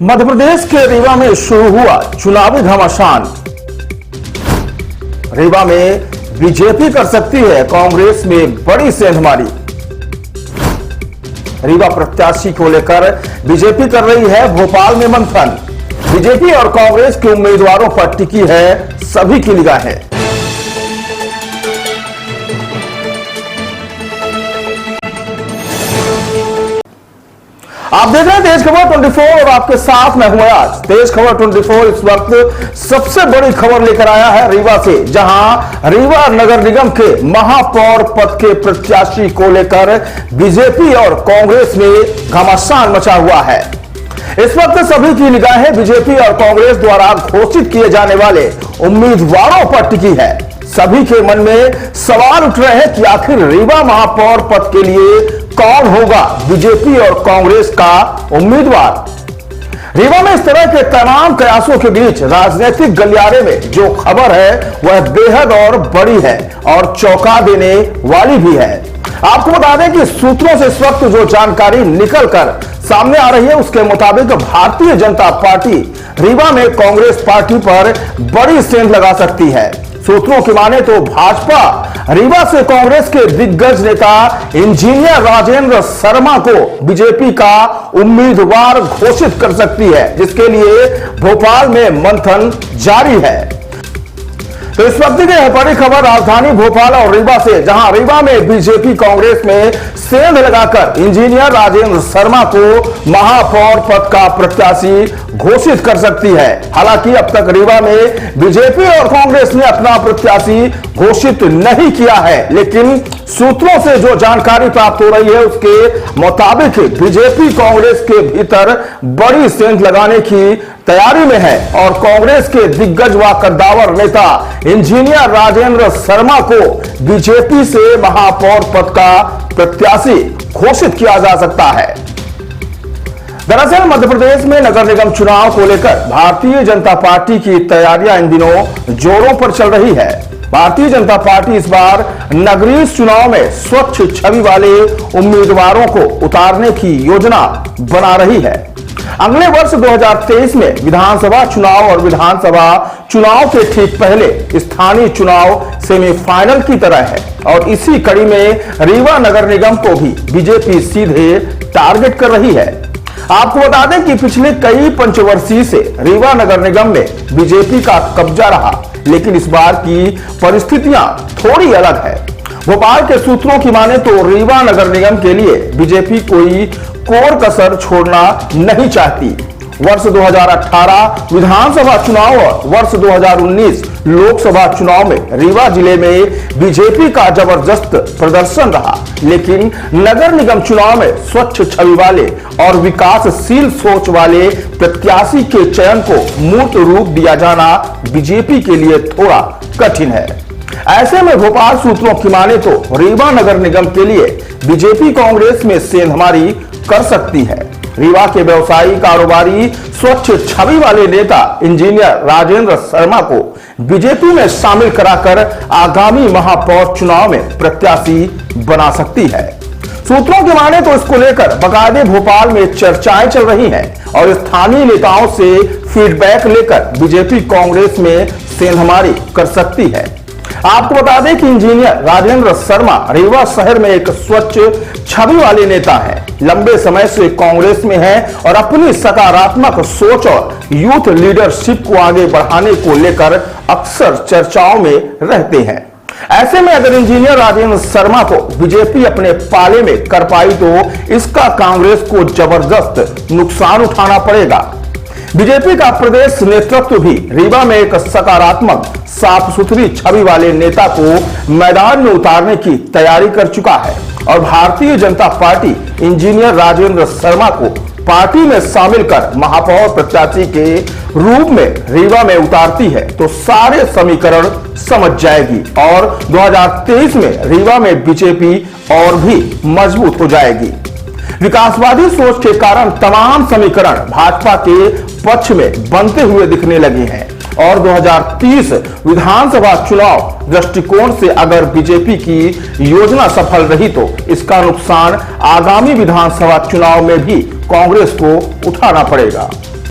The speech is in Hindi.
मध्य प्रदेश के रीवा में शुरू हुआ चुनावी घमासान। रीवा में बीजेपी कर सकती है कांग्रेस में बड़ी सेंधमारी। रीवा प्रत्याशी को लेकर बीजेपी कर रही है भोपाल में मंथन। बीजेपी और कांग्रेस के उम्मीदवारों पर टिकी है सभी की निगाहें। आप देख रहे हैं तेज खबर 24 और आपके साथ मैं हूं आज। तेज खबर 24 इस वक्त सबसे बड़ी खबर लेकर आया है रीवा से, जहां रीवा नगर निगम के महापौर पद के प्रत्याशी को लेकर बीजेपी और कांग्रेस में घमासान मचा हुआ है। इस वक्त सभी की निगाहें बीजेपी और कांग्रेस द्वारा घोषित किए जाने वाले उम्मीदवारों पर टिकी है। सभी के मन में सवाल उठ रहे हैं कि आखिर रीवा महापौर पद के लिए कौन होगा बीजेपी और कांग्रेस का उम्मीदवार। रीवा में इस तरह के तमाम प्रयासों के बीच राजनीतिक गलियारे में जो खबर है वह बेहद और बड़ी है और चौंका देने वाली भी है। आपको बता दें कि सूत्रों से इस वक्त जो जानकारी निकलकर सामने आ रही है उसके मुताबिक भारतीय जनता पार्टी रीवा में कांग्रेस पार्टी पर बड़ी सेंध लगा सकती है। सूत्रों की माने तो भाजपा रीवा से कांग्रेस के दिग्गज नेता इंजीनियर राजेंद्र शर्मा को बीजेपी का उम्मीदवार घोषित कर सकती है, जिसके लिए भोपाल में मंथन जारी है। तो इस वक्त की बड़ी खबर राजधानी भोपाल और रीवा से, जहां रीवा में बीजेपी कांग्रेस में सेंध लगाकर इंजीनियर राजेंद्र शर्मा को महापौर पद का प्रत्याशी घोषित कर सकती है। हालांकि अब तक रीवा में बीजेपी और कांग्रेस ने अपना प्रत्याशी घोषित नहीं किया है, लेकिन सूत्रों से जो जानकारी प्राप्त हो रही है उसके मुताबिक बीजेपी कांग्रेस के भीतर बड़ी सेंध लगाने की तैयारी में है और कांग्रेस के दिग्गज व कद्दावर नेता इंजीनियर राजेंद्र शर्मा को बीजेपी से महापौर पद का प्रत्याशी घोषित किया जा सकता है। दरअसल मध्य प्रदेश में नगर निगम चुनाव को लेकर भारतीय जनता पार्टी की तैयारियां इन दिनों जोरों पर चल रही है। भारतीय जनता पार्टी इस बार नगरीय चुनाव में स्वच्छ छवि वाले उम्मीदवारों को उतारने की योजना बना रही है। अगले वर्ष 2023 में विधानसभा चुनाव और विधानसभा चुनाव के ठीक पहले स्थानीय चुनाव सेमीफाइनल की तरह है और इसी कड़ी में रीवा नगर निगम को भी बीजेपी सीधे टारगेट कर रही है। आपको बता दें कि पिछले कई पंचवर्षीय से रीवा नगर निगम में बीजेपी का कब्जा रहा, लेकिन इस बार की परिस्थितियां थोड़ी अलग है। भोपाल के सूत्रों की माने तो रीवा नगर निगम के लिए बीजेपी कोई कोर कसर छोड़ना नहीं चाहती। वर्ष 2018 विधानसभा चुनाव और वर्ष 2019 लोकसभा चुनाव में रीवा जिले में बीजेपी का जबरदस्त प्रदर्शन रहा, लेकिन नगर निगम चुनाव में स्वच्छ छवि वाले और विकासशील सोच वाले प्रत्याशी के चयन को मूर्त रूप दिया जाना बीजेपी के लिए थोड़ा कठिन है। ऐसे में भोपाल सूत्रों की माने तो रीवा नगर निगम के लिए बीजेपी कांग्रेस में सेंधमारी कर सकती है। रीवा के व्यवसायी कारोबारी स्वच्छ छवि वाले नेता इंजीनियर राजेंद्र शर्मा को बीजेपी में शामिल कराकर आगामी महापौर चुनाव में प्रत्याशी बना सकती है। सूत्रों की माने तो इसको लेकर बाकायदे भोपाल में चर्चाएं चल रही हैं और स्थानीय नेताओं से फीडबैक लेकर बीजेपी कांग्रेस में सेंधमारी कर सकती है। आपको बता दें कि इंजीनियर राजेंद्र शर्मा रीवा शहर में एक स्वच्छ छवि वाले नेता हैं। लंबे समय से कांग्रेस में हैं और अपनी सकारात्मक सोच और यूथ लीडरशिप को आगे बढ़ाने को लेकर अक्सर चर्चाओं में रहते हैं। ऐसे में अगर इंजीनियर राजेंद्र शर्मा को बीजेपी अपने पाले में कर पाई तो इसका कांग्रेस को जबरदस्त नुकसान उठाना पड़ेगा। बीजेपी का प्रदेश नेतृत्व भी रीवा में एक सकारात्मक साफ सुथरी छवि वाले नेता को मैदान में उतारने की तैयारी कर चुका है और भारतीय जनता पार्टी इंजीनियर राजेंद्र शर्मा को पार्टी में शामिल कर महापौर प्रत्याशी के रूप में रीवा में उतारती है तो सारे समीकरण समझ जाएगी और 2023 में रीवा में बीजेपी और भी मजबूत हो जाएगी। विकासवादी सोच के कारण तमाम समीकरण भाजपा के पक्ष में बनते हुए दिखने लगे हैं और 2030 विधानसभा चुनाव दृष्टिकोण से अगर बीजेपी की योजना सफल रही तो इसका नुकसान आगामी विधानसभा चुनाव में भी कांग्रेस को उठाना पड़ेगा।